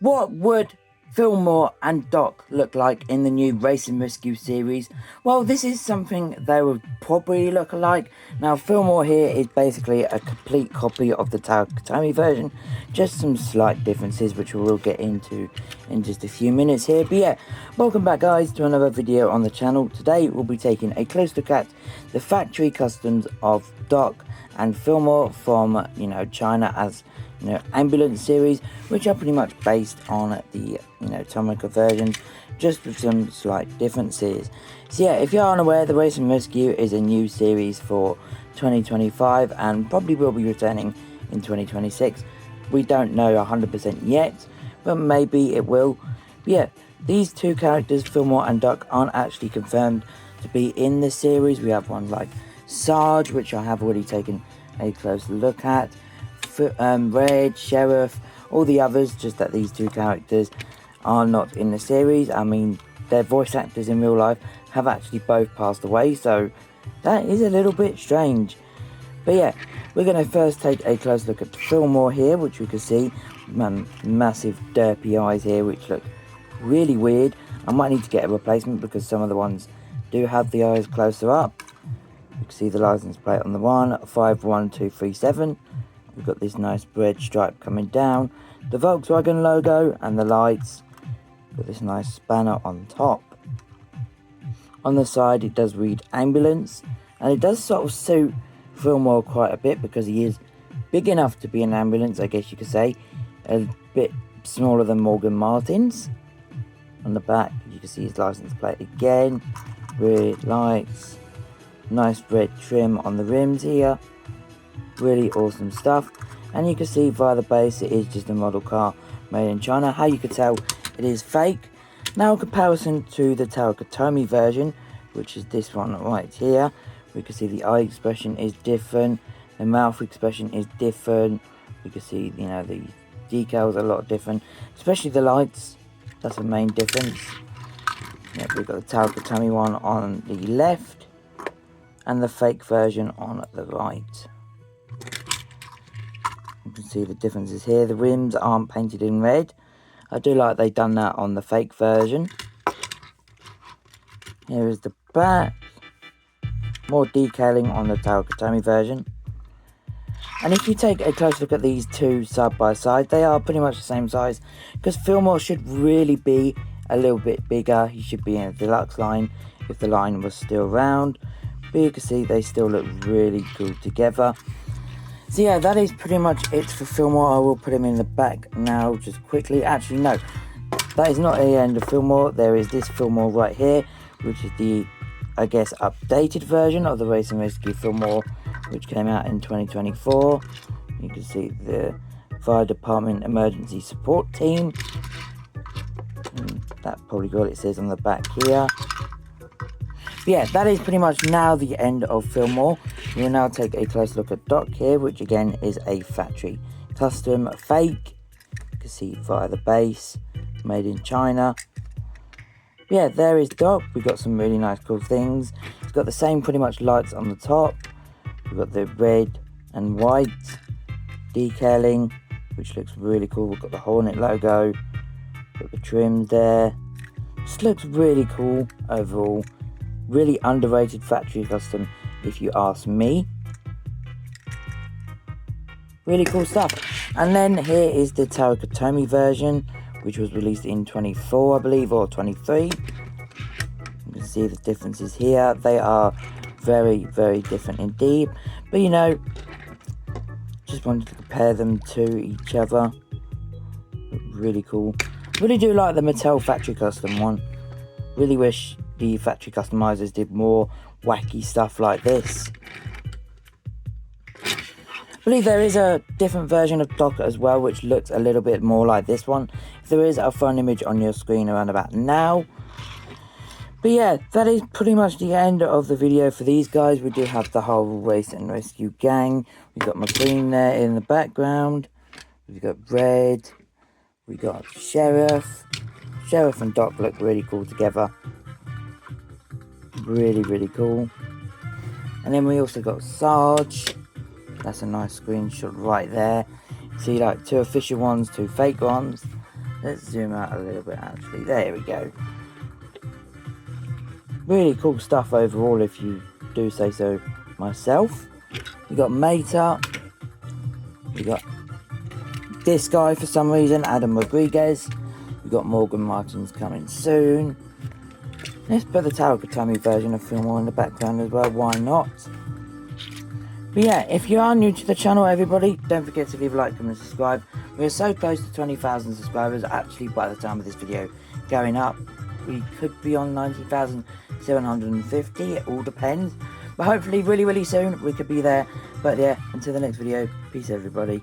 What would Fillmore and Doc look like in the new Race and Rescue series? Well, this is something they would probably look alike. Now, Fillmore here is basically a complete copy of the Takatomi version, just some slight differences which we'll get into in just a few minutes here. But yeah, welcome back guys to another video on the channel. Today we'll be taking a close look at the factory customs of Doc and Fillmore from, China as ambulance series, which are pretty much based on the Tomica versions, just with some slight differences. So yeah, if you're unaware, the Race and Rescue is a new series for 2025 and probably will be returning in 2026. We don't know 100% yet, but maybe it will. But yeah, these two characters, Fillmore and Duck, aren't actually confirmed to be in the series. We have one like Sarge, which I have already taken a close look at, Red, Sheriff, all the others, just that these two characters are not in the series. I mean, their voice actors in real life have actually both passed away, so that is a little bit strange. But yeah, we're going to first take a close look at Fillmore here, which we can see massive derpy eyes here, which look really weird. I might need to get a replacement because some of the ones do have the eyes closer up. You can see the license plate on the one, 51237. We've got this nice red stripe coming down, the Volkswagen logo and the lights. Got this nice spanner on top. On the side it does read ambulance, and it does sort of suit Fillmore quite a bit because he is big enough to be an ambulance, I guess you could say. A bit smaller than Morgan Martin's. On the back you can see his license plate again, red lights, nice red trim on the rims here. Really awesome stuff, and you can see via the base it is just a model car made in China. How you could tell it is fake. Now in comparison to the Takatomi version, which is this one right here, we can see the eye expression is different, the mouth expression is different. We can see the decals are a lot different, especially the lights. That's the main difference. Yep, we've got the Takatomi one on the left and the fake version on the right. You can see the differences here. The rims aren't painted in red. I do like they've done that on the fake version. Here is the back. More detailing on the Takatomi version. And if you take a close look at these two side by side, they are pretty much the same size, because Fillmore should really be a little bit bigger. He should be in a deluxe line if the line was still around. But you can see they still look really good together. So yeah, that is pretty much it for Fillmore. I will put him in the back now just quickly. Actually, no, that is not the end of Fillmore. There is this Fillmore right here, which is the, I guess, updated version of the Race and Rescue Fillmore, which came out in 2024. You can see the Fire Department Emergency Support Team. And that's probably all it says on the back here. But yeah, that is pretty much now the end of Fillmore. We'll now take a close look at Doc here, which again is a factory custom fake. You can see via the base, made in China. But yeah, there is Doc. We've got some really nice cool things. It's got the same pretty much lights on the top. We've got the red and white decaling, which looks really cool. We've got the Hornet logo, got the trims there. Just looks really cool overall. Really underrated factory custom, if you ask me. Really cool stuff. And then here is the Takatomi version, which was released in 24, I believe, or 23. You can see the differences here. They are very, very different indeed. But just wanted to compare them to each other. Really cool. Really do like the Mattel factory custom one. Really wish the factory customizers did more wacky stuff like this. I believe there is a different version of Doc as well, which looks a little bit more like this one. If there is, I'll find an image on your screen around about now. But yeah, that is pretty much the end of the video for these guys. We do have the whole Race and Rescue gang. We've got McQueen there in the background. We've got Red. We got Sheriff. Sheriff and Doc look really cool together. Really, really cool. And then we also got Sarge. That's a nice screenshot right there. See, like, two official ones, two fake ones. Let's zoom out a little bit actually. There we go. Really cool stuff overall, if you do say so myself. We got Mater. We got this guy for some reason, Adam Rodriguez. We got Morgan Martins coming soon. Let's put the Tarakatami version of Filmore in the background as well, why not? But yeah, if you are new to the channel, everybody, don't forget to leave a like, comment and subscribe. We are so close to 20,000 subscribers, actually by the time of this video going up. We could be on 90,750, it all depends. But hopefully really soon we could be there. But yeah, until the next video, peace everybody.